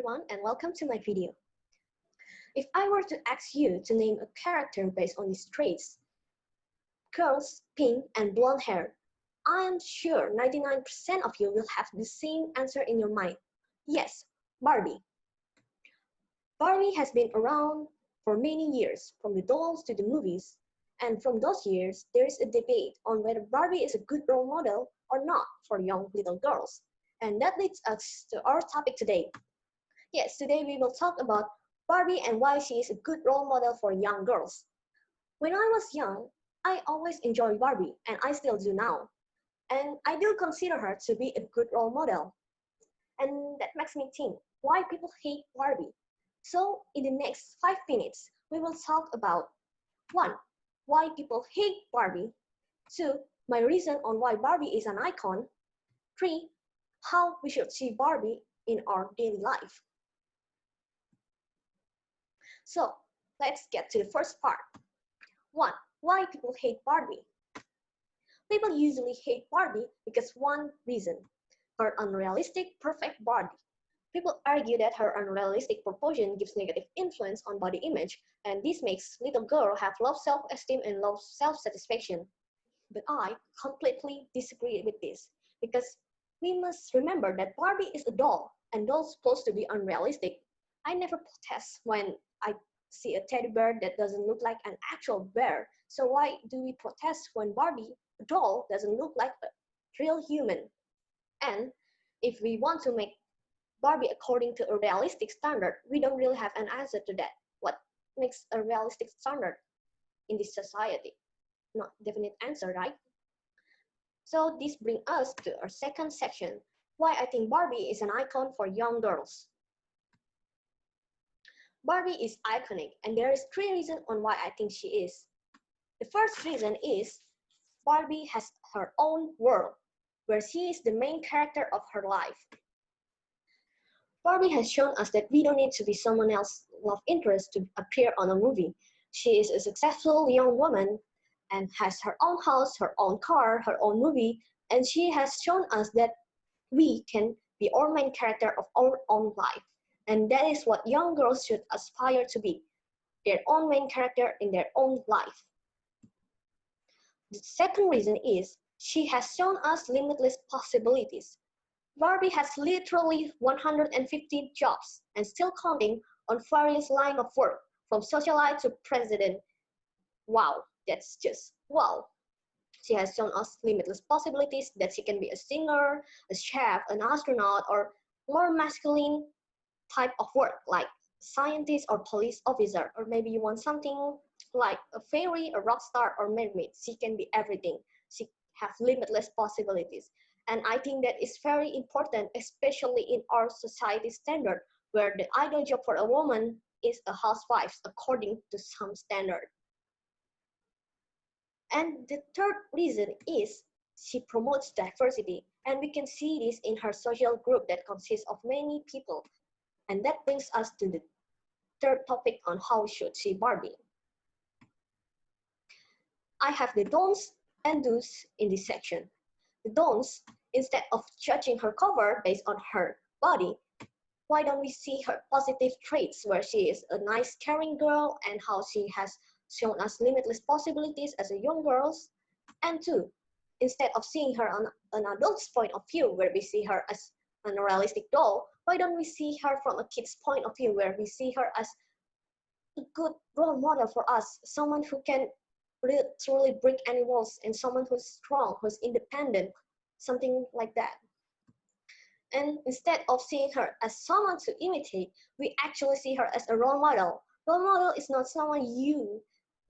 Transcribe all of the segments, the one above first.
everyone and welcome to my video. If I were to ask you to name a character based on these traits, curls, pink and blonde hair, I am sure 99% of you will have the same answer in your mind. Yes, Barbie. Barbie has been around for many years, from the dolls to the movies, and from those years there is a debate on whether Barbie is a good role model or not for young little girls. And that leads us to our topic today. Yes, today we will talk about Barbie and why she is a good role model for young girls. When I was young, I always enjoyed Barbie, and I still do now. And I do consider her to be a good role model. And that makes me think, why people hate Barbie? So in the next 5 minutes, we will talk about 1. Why people hate Barbie. 2. My reason on why Barbie is an icon. 3. How we should see Barbie in our daily life. So let's get to the first part. 1. Why people hate Barbie. People usually hate Barbie because one reason, her unrealistic perfect body. People argue that her unrealistic proportion gives negative influence on body image, and this makes little girls have low self-esteem and low self-satisfaction. But I completely disagree with this, because we must remember that Barbie is a doll, and dolls supposed to be unrealistic. I never protest when I see a teddy bear that doesn't look like an actual bear. So why do we protest when Barbie, a doll, doesn't look like a real human? And if we want to make Barbie according to a realistic standard, we don't really have an answer to that. What makes a realistic standard in this society? Not definite answer, right? So this brings us to our second section, why I think Barbie is an icon for young girls. Barbie is iconic, and there is 3 reasons on why I think she is. The first reason is Barbie has her own world, where she is the main character of her life. Barbie has shown us that we don't need to be someone else's love interest to appear on a movie. She is a successful young woman and has her own house, her own car, her own movie, and she has shown us that we can be our main character of our own life. And that is what young girls should aspire to be, their own main character in their own life. The second reason is she has shown us limitless possibilities. Barbie has literally 150 jobs and still counting on various lines of work, from socialite to president. Wow, that's just wow. She has shown us limitless possibilities that she can be a singer, a chef, an astronaut, or more masculine type of work like scientist or police officer, or maybe you want something like a fairy, a rock star, or mermaid. She can be everything. She has limitless possibilities. And I think that is very important, especially in our society standard, where the ideal job for a woman is a housewife, according to some standard. And the third reason is she promotes diversity, and we can see this in her social group that consists of many people. And that brings us to the third topic on how should see Barbie. I have the don'ts and do's in this section. The don'ts, instead of judging her cover based on her body, why don't we see her positive traits where she is a nice caring girl and how she has shown us limitless possibilities as a young girl? And 2, instead of seeing her on an adult's point of view where we see her as an unrealistic doll, why don't we see her from a kid's point of view where we see her as a good role model for us, someone who can truly break any walls and someone who's strong, who's independent, something like that. And instead of seeing her as someone to imitate, we actually see her as a role model. Role model is not someone you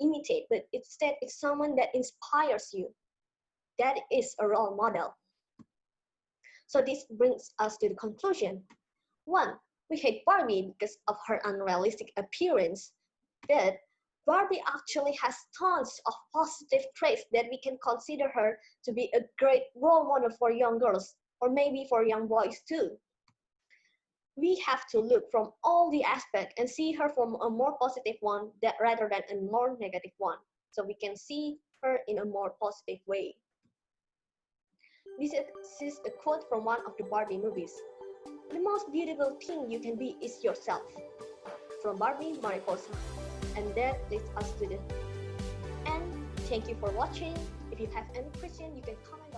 imitate, but instead it's someone that inspires you. That is a role model. So this brings us to the conclusion. 1, we hate Barbie because of her unrealistic appearance, but Barbie actually has tons of positive traits that we can consider her to be a great role model for young girls, or maybe for young boys too. We have to look from all the aspects and see her from a more positive one rather than a more negative one, so we can see her in a more positive way. This is a quote from one of the Barbie movies. The most beautiful thing you can be is yourself. From Barbie Mariposa. And that leads us to the end. Thank you for watching. If you have any question, you can comment